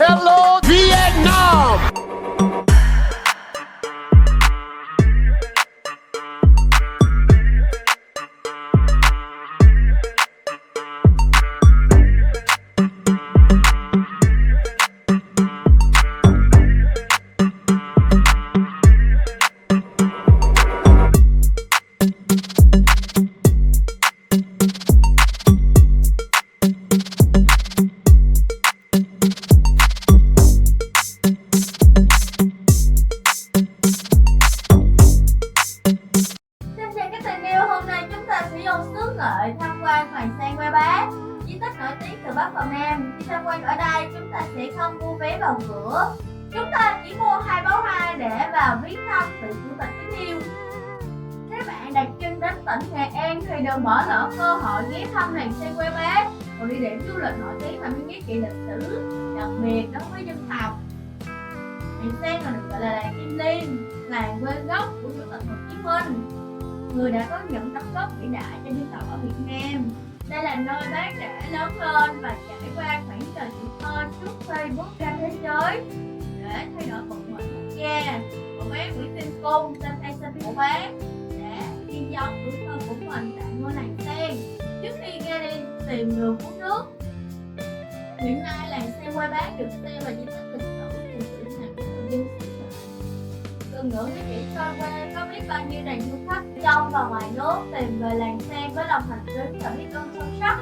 Hello Vietnam. Tham quan Hoàng Sa Quê Bác, di tích nổi tiếng từ Bắc vào Nam. Khi tham quan ở đây, chúng ta sẽ không mua vé vào cửa. Chúng ta chỉ mua 2 bó hoa để vào viếng thăm vị chủ tịch kính yêu. Nếu bạn đặt chân đến tỉnh Nghệ An thì đừng bỏ lỡ cơ hội ghé thăm làng sen Quê Bác, một địa điểm du lịch nổi tiếng và những giá trị lịch sử đặc biệt đối với dân tộc. Làng sen còn được gọi là làng Kim Liên, làng quê gốc của chủ tịch Hồ Chí Minh, người đã có những đóng góp vĩ đại cho dân tộc ở Việt Nam. Đây là nơi Bác đã lớn lên và trải qua khoảng thời tuổi thơ trước khi bước ra thế giới để thay đổi vận mệnh quốc gia. Cậu bé Nguyễn Tiên Cung, tên thay sinh của Bác, đã ghi dấu tuổi thơ của mình tại ngôi làng sen trước khi ra đi tìm đường cứu nước. Hiện nay làng sen Quê Bác được xem là di tích lịch sử từ sự nặng của dân sinh. Ngưỡng cái chỉ coi qua có biết bao nhiêu đoàn du khách trong và ngoài nước tìm về làng sen với lòng thành kính và biết ơn sâu sắc.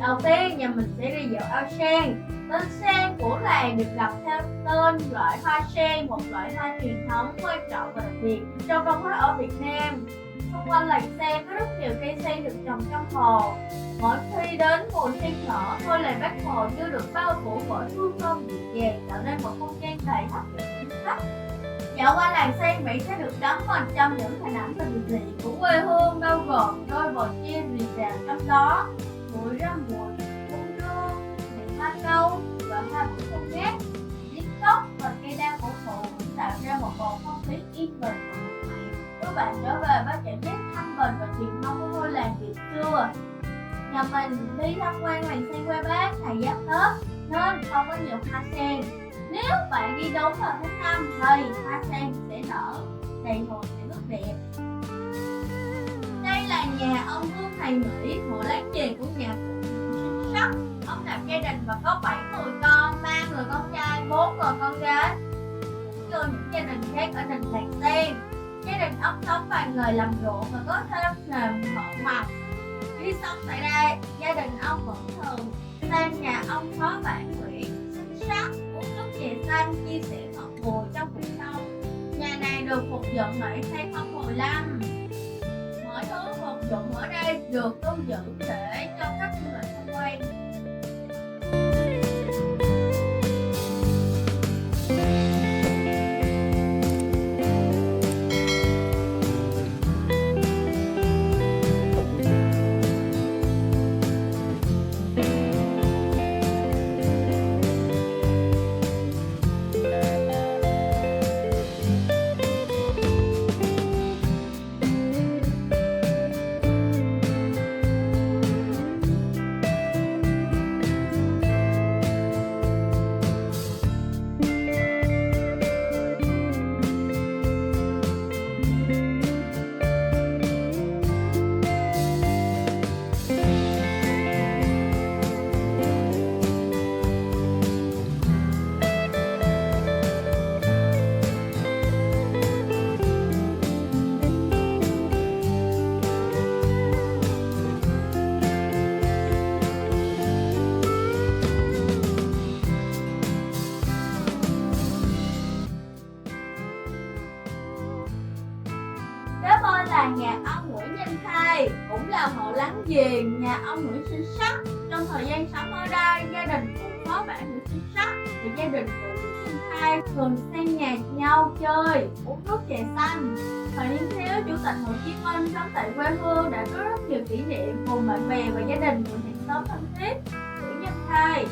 Đầu tiên, nhà mình sẽ đi dạo ao sen. Tên sen của làng được đặt theo tên loại hoa sen, một loại hoa truyền thống quan trọng và đặc biệt trong văn hóa ở Việt Nam. Xung quanh làng sen có rất nhiều cây sen được trồng trong hồ. Mỗi khi đến mùa sen nở, ngôi làng Bác Hồ như được bao phủ bởi hương thơm dịu dàng, tạo nên một không gian đầy hấp dẫn đến khách. Dạo qua làng sen, bạn sẽ được đắm mình trong những hình ảnh bình dị của quê hương, bao gồm đôi bờ chim rì rào trong đó, bụi râm bụi, bông rương, hoa câu và hoa bưởi không ngát, chiếc cốc và cây đa cổ thụ cũng tạo ra một bầu không khí yên bình và mát mẻ. Các bạn trở về với cảm giác thanh bình và truyền thống của ngôi làng Việt xưa. Nhà mình đi tham quan làng sen Quê Bác ngày Giáp Tết nên không có nhiều hoa sen. Nếu bạn đi đúng vào tháng 5 thì hoa sen sẽ nở, đầy hồ sẽ rất đẹp. Đây là nhà ông Vương Thầy Mỹ, hộ láng giềng của nhà cụ sinh sắc. Ông lập gia đình và có 7 người con, 3 người con trai, 4 người con gái. Cũng như những gia đình khác ở đình làng sen. Gia đình ông sống bằng nghề làm ruộng và có thêm nghề thợ mộc. Khi sống tại đây, gia đình ông vẫn thường sang nhà ông Phó Bản Nguyễn sinh sắc, uống nước chè xanh, chia sẻ ngọt bùi trong cuộc sống. Nhà này được phục dựng tại 2015. Mọi thứ vật dụng ở đây được lưu giữ để cho khách du lịch tham quan. Là nhà ông Nguyễn Nhân Thai, cũng là hộ láng giềng nhà ông Nguyễn Sinh Sắc. Trong thời gian sống ở đây, gia đình cụ Phó Bản Nguyễn Sinh Sắc và gia đình cụ Nguyễn Sinh Thai thường sang nhà nhau chơi, uống nước chè xanh. Thời niên thiếu, Chủ tịch Hồ Chí Minh sống tại quê hương đã có rất nhiều kỷ niệm cùng bạn bè và gia đình người hàng xóm thân thiết. Nguyễn Nhân Thai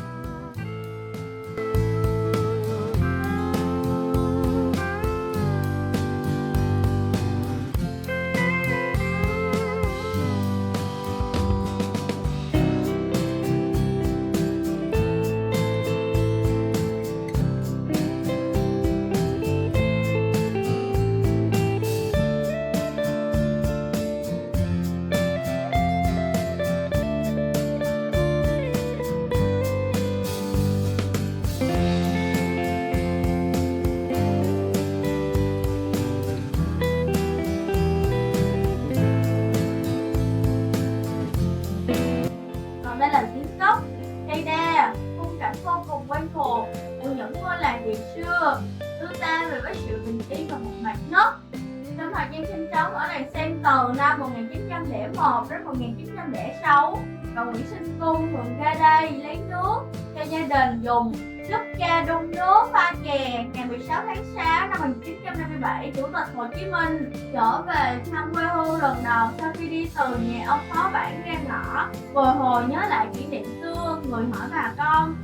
đi vào một mặt nước. Trong thời gian sinh sống ở đàn sen từ năm 1901 đến 1906, bà Nguyễn Sinh Cung thường ra đây lấy nước cho gia đình dùng, giúp cha đun nước pha chè. Ngày 16 tháng 6 năm 1957, Chủ tịch Hồ Chí Minh trở về thăm quê hương lần đầu sau khi đi từ nhà ông phó bản ra ngõ, bồi hồi nhớ lại kỷ niệm xưa. Người hỏi bà con: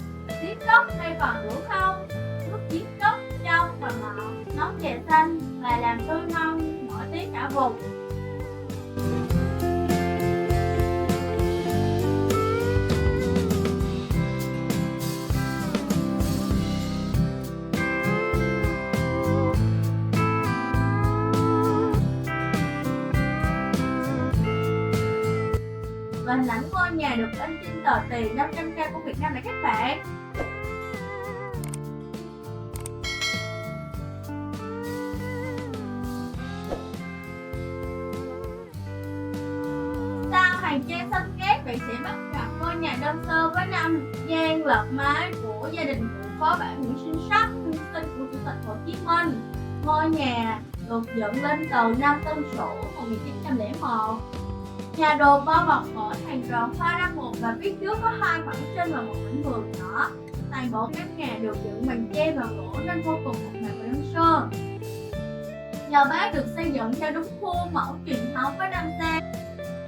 giếng cốc đây còn nữa không? Nước giếng cốc trong và ngọt, nấu chè xanh và làm tươi ngon, nổi tiếng cả vùng. Và hình ảnh ngôi nhà được in trên tờ tiền 500k của Việt Nam này các bạn. Sau hành trang xanh ghét, bạn sẽ bắt gặp ngôi nhà đơn sơ với 5 gian lợp mái của gia đình cụ phó bản Nguyễn Sinh Sắc, thân sinh của Chủ tịch Hồ Chí Minh. Ngôi nhà được dựng lên từ năm Tân Sửu 1901. Nhà đồ bao bọc bởi hàng rào pha đăng một và phía trước có 2 khoảng sân và một mảnh vườn nhỏ. Toàn bộ căn nhà được dựng bằng tre và gỗ nên vô cùng mộc mạc và đơn sơ. Nhà bếp được xây dựng theo đúng khuôn mẫu truyền thống với 5 gian.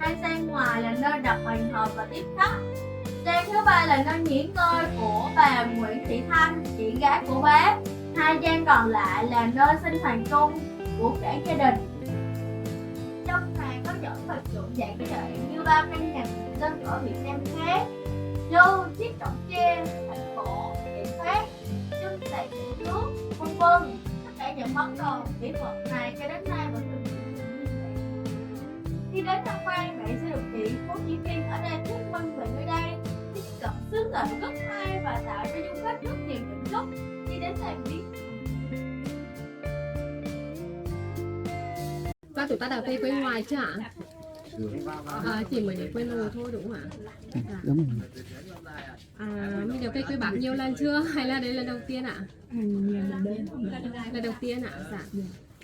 2 gian ngoài là nơi đặt bàn thờ và tiếp khách. Gian thứ ba là nơi nghỉ ngơi của bà Nguyễn Thị Thanh, chị gái của bác. 2 gian còn lại là nơi sinh hoàng cung của cả gia đình. Trong này có những vật dụng dạng trị như bao căn nhà dân ở Việt Nam khác, như chiếc chõng tre, thành cổ, điện phát, chân sạc điện nước, vân vân. Tất cả những món đồ kỹ thuật này cho đến nay vẫn được sử dụng như vậy. Khi đến tham quan, bạn sẽ được chỉ phố diễn viên ở đây thuyết minh về nơi đây. Tiếp cận xứ nghệ rất hay và tạo cho du khách rất nhiều cảm xúc khi đến đây biết. Ba tụi ta đã về quê ngoài chưa ạ? Chỉ mới đến quê nội thôi đúng không ạ? Đúng rồi. Mình đã về quê bác nhiều lần chưa? Hay là đây là lần đầu tiên ạ? Lần đầu tiên ạ?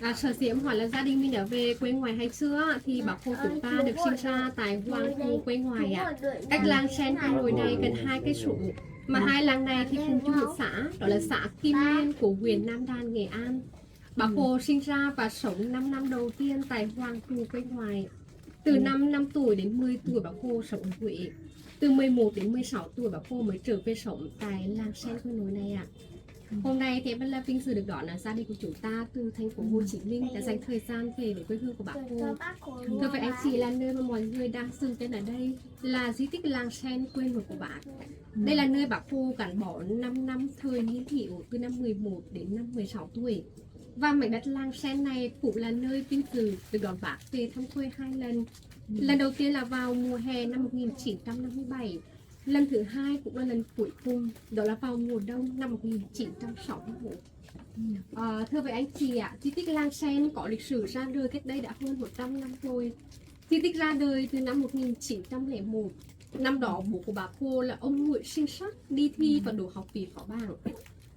Dạ. Sở dĩ em hỏi là gia đình mình đã về quê ngoài hay chưa? Thì bác Hồ chúng ta được sinh ra tại Hoàng Thu quê ngoài ạ. Cách làng Sen quê nội này gần 2 cây số. Mà 2 làng này thì cùng chung một xã, đó là xã Kim Liên của huyện Nam Đàn, Nghệ An. Bác Hồ sinh ra và sống 5 năm đầu tiên tại Hoàng Thu quê ngoài. Từ năm tuổi đến 10 tuổi bác Hồ sống ở Huế. Từ 11 đến 16 tuổi bác Hồ mới trở về sống tại làng Sen quê nội này ạ. Hôm nay thì em rất là vinh dự được đón là gia đình của chúng ta từ thành phố Hồ Chí Minh đã dành thời gian về với quê hương của bác Hồ. Thưa với anh chị, là nơi mà mọi người đang dừng tên ở đây là di tích làng Sen quê nội của bác. Đây là nơi bác Hồ gắn bó 5 năm thời niên hiệu từ năm 11 đến năm 16 tuổi. Và mảnh đất làng Sen này cũng là nơi vinh dự được đón bác về thăm quê 2 lần. Lần đầu tiên là vào mùa hè năm 1957. Lần thứ 2 cũng là lần cuối cùng, đó là vào mùa đông năm 1961. Thưa với anh chị ạ, di tích làng Sen có lịch sử ra đời cách đây đã hơn 100 năm rồi. Di tích ra đời từ năm 1901. Năm đó bố của bác Hồ là ông Nguyễn Sinh Sắc đi thi và đỗ học vị phó bảng.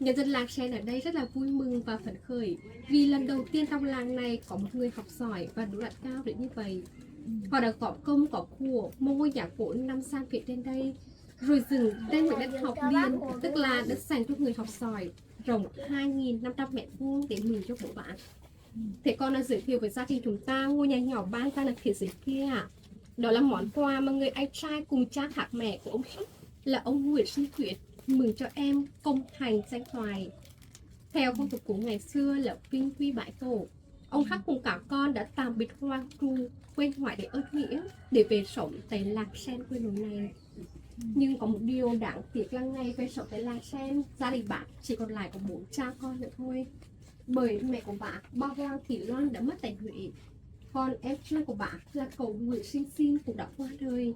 Nhân dân làng Sen ở đây rất là vui mừng và phấn khởi vì lần đầu tiên trong làng này có một người học giỏi và đỗ đạt cao đến như vậy. Họ đã góp công góp của một ngôi nhà cổ 5 gian phía trên đây, rồi dừng trên một đất học liên, tức là đất dành cho người học giỏi, rộng 2.500 m² để mừng cho bố bạn. Thế còn là giới thiệu với gia đình chúng ta ngôi nhà nhỏ ban ra là phía dưới kia. Đó là món quà mà người anh trai cùng cha khác mẹ của ông Sắc là ông Nguyễn Sinh Quyết mừng cho em công thành danh thoại. Theo phong tục của ngày xưa là vinh quy bãi tổ, ông Sắc cùng cả con đã tạm biệt Hoàng Thu quê ngoại để ơn nghĩa để về sống tại làng Sen quê nội này. Nhưng có một điều đáng tiếc là ngày về sống tại làng Sen, gia đình bác chỉ còn lại có 4 cha con nữa thôi. Bởi mẹ của bác, bà Hoàng Thị Loan đã mất tại Huế, còn em trai của bác là cậu Nguyễn Sinh Sinh cũng đã qua đời.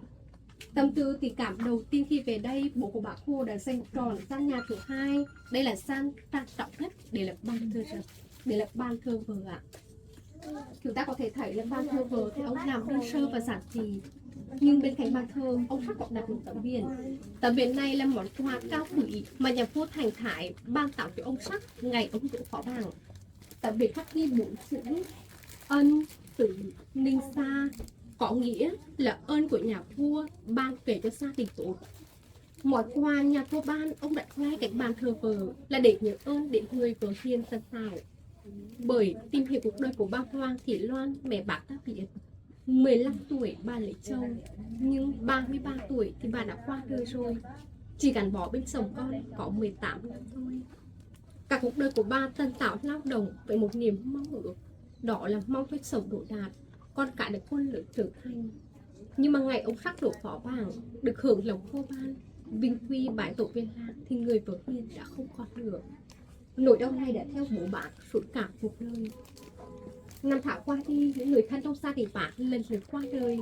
Tâm tư tình cảm đầu tiên khi về đây, bố của bác Hồ đã dành trọn gian nhà thứ 2. Đây là gian trang trọng nhất để lập ban thờ vợ ạ. Chúng ta có thể thấy là ban thờ vợ thì ông làm đơn sơ và giản dị. Nhưng bên cạnh ban thờ, ông Sắc còn đặt một tấm biển. Tấm biển này là món quà cao quý mà nhà vua Thành Thái ban tặng cho ông Sắc ngày ông đỗ phó bảng. tại vì khắc ghi 4 chữ ân tử ninh xa, có nghĩa là ơn của nhà vua ban kể cho gia đình tốt. Mỗi quà nhà vua ban, ông đặt ngay cạnh bàn thờ vợ là để nhớ ơn đến người vợ hiền tân xảo. Bởi tìm hiểu cuộc đời của bà Hoàng Thị Loan, mẹ bác đã biết 15 tuổi bà lấy chồng, nhưng 33 tuổi thì bà đã qua đời rồi, chỉ gắn bó bên chồng con có 18 năm thôi. Cả cuộc đời của bà tần tảo lao động với một niềm mong ước, đó là mong cho chồng đỗ đạt, con cái được khôn lớn trưởng thành. Nhưng mà ngày ông sắc đổ phó bảng, được hưởng lộc vua ban, vinh quy bái tổ viên lang, thì người vợ hiền đã không còn nữa. Nỗi đau này đã theo bố bác suốt cả cuộc đời. Năm tháng qua đi, những người thân trong gia đình bác lần lượt qua đời.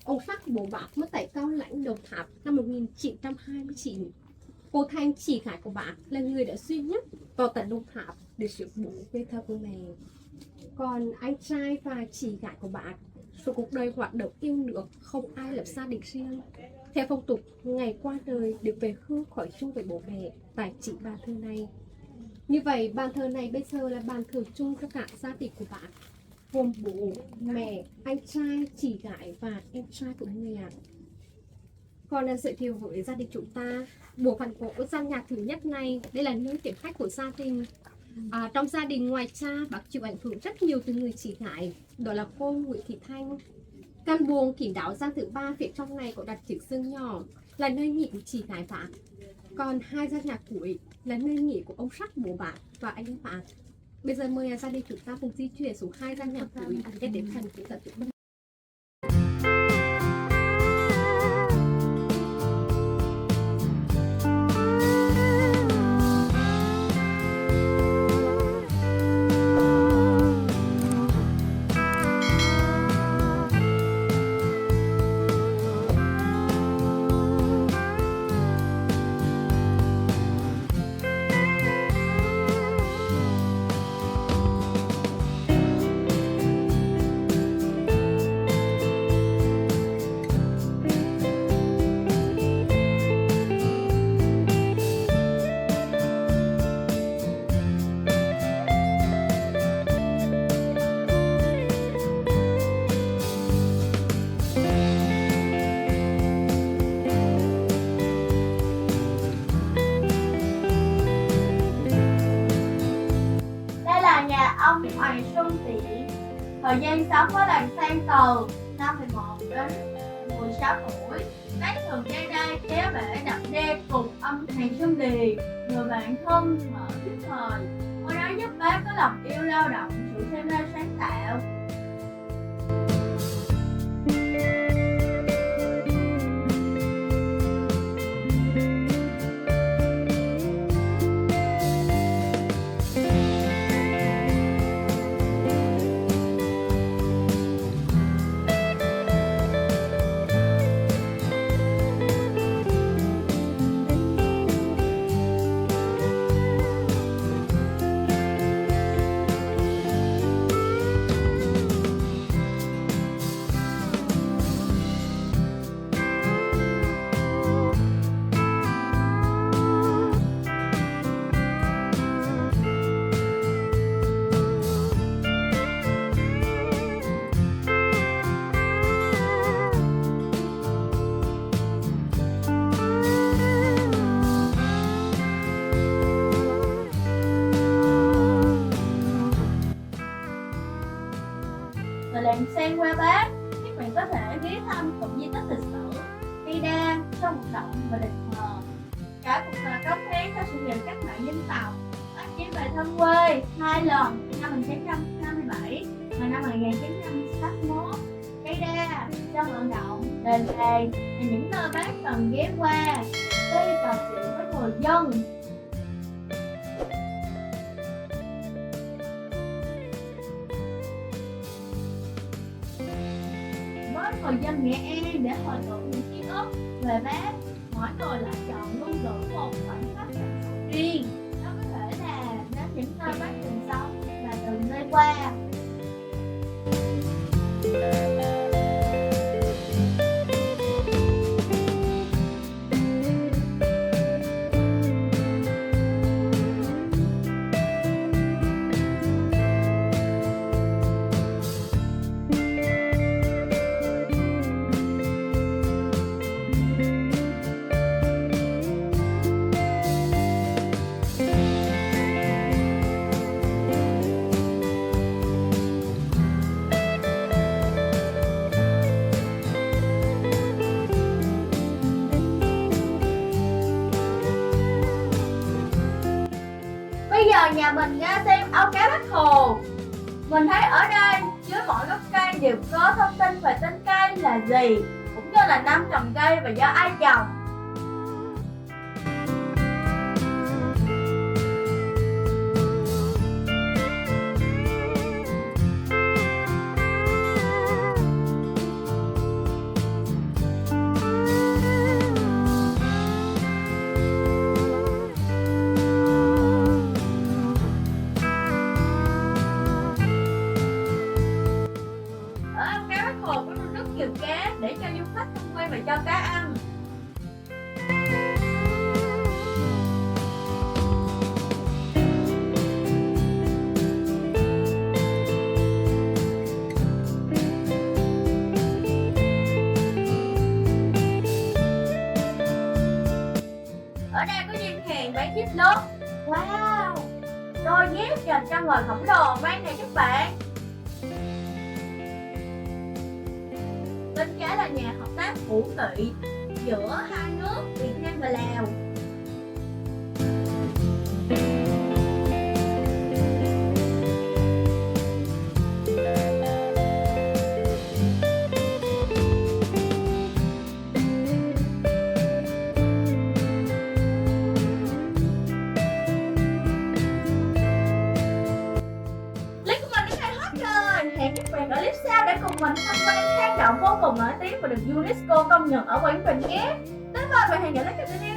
Ông sắc bố bác mất tại Cao Lãnh, Đồng Tháp năm 1929. Cô Thanh, chị gái của bác, là người đã duy nhất vào tận Đồng Tháp để rước bố về thăm mẹ. Còn anh trai và chị gái của bác, suốt cuộc đời hoạt động yêu nước, không ai lập gia đình riêng. Theo phong tục, ngày qua đời được về hưu khỏi chung với bố mẹ tại chỉ bàn thờ này. Như vậy, bàn thờ này bây giờ là bàn thờ chung cho cả gia đình của bác, gồm bố, mẹ, anh trai, chị gái và em trai của người ạ. Còn là giới thiệu với gia đình chúng ta, bộ phận của gian nhà thứ nhất này, đây là nơi tiếp khách của gia đình. Trong gia đình ngoài cha, bác chịu ảnh hưởng rất nhiều từ người chị gái, đó là cô Nguyễn Thị Thanh. Căn buồng kín đáo gian thứ ba phía trong này có đặt chiếc giường nhỏ, là nơi nghỉ của chị gái bác. Còn hai gian nhà cuối là nơi nghỉ của ông sắc, bố bác và anh em bác. Bây giờ mời gia đình chúng ta cùng di chuyển xuống hai gian nhà cuối để đến phần của tận dụng. Ông Hoàng Xuân Tiễn, thời gian sống với làng Sang Từ, năm 11 đến 16 tuổi. Bác thường ra đây kéo bể đập đe cùng ông Hoàng Xuân Điền, người bạn thân mở trước thời. Qua đó giúp bác có lòng yêu lao động, sự xem ra sáng tạo. Làng Sen qua Bác, các bạn có thể ghé thăm cụm di tích lịch sử cây đa, sông Một Động và đền thờ. Cả cuộc đời cống hiến cho sự nghiệp cách mạng dân tộc. Bác chỉ về thăm quê 2 lần, năm 1957 và năm 1961. Cây đa, sông Vận Động, đền thề là những nơi bác cần ghé qua để trò chuyện với người dân. Người dân Nghệ An để hồi tưởng những ký ức về bác, mỗi người lại chọn lưu giữ một khoảnh khắc riêng. Đó có thể là đến những nơi bác từng sống và từng đi qua. giờ nhà mình ra xem ao cá Bác Hồ. Mình thấy ở đây dưới mỗi gốc cây đều có thông tin về tên cây là gì, cũng như là năm trồng cây và do ai trồng. Ở ao cá Bác Hồ có rất nhiều cá để cho du khách tham quan và cho cá ăn. Ở đây có gian hàng bán dép lớn. Wow, đôi dép dành cho người khổng lồ mang này các bạn. Bên trái là nhà hợp tác hữu nghị giữa hai nước Việt Nam và Lào. Clip của mình đến đây hết rồi. Hẹn các bạn ở clip sau để cùng mình tham quan hang động vô cùng nổi tiếng và được UNESCO công nhận ở Quảng Bình nhé. Bye bye và hẹn gặp lại các video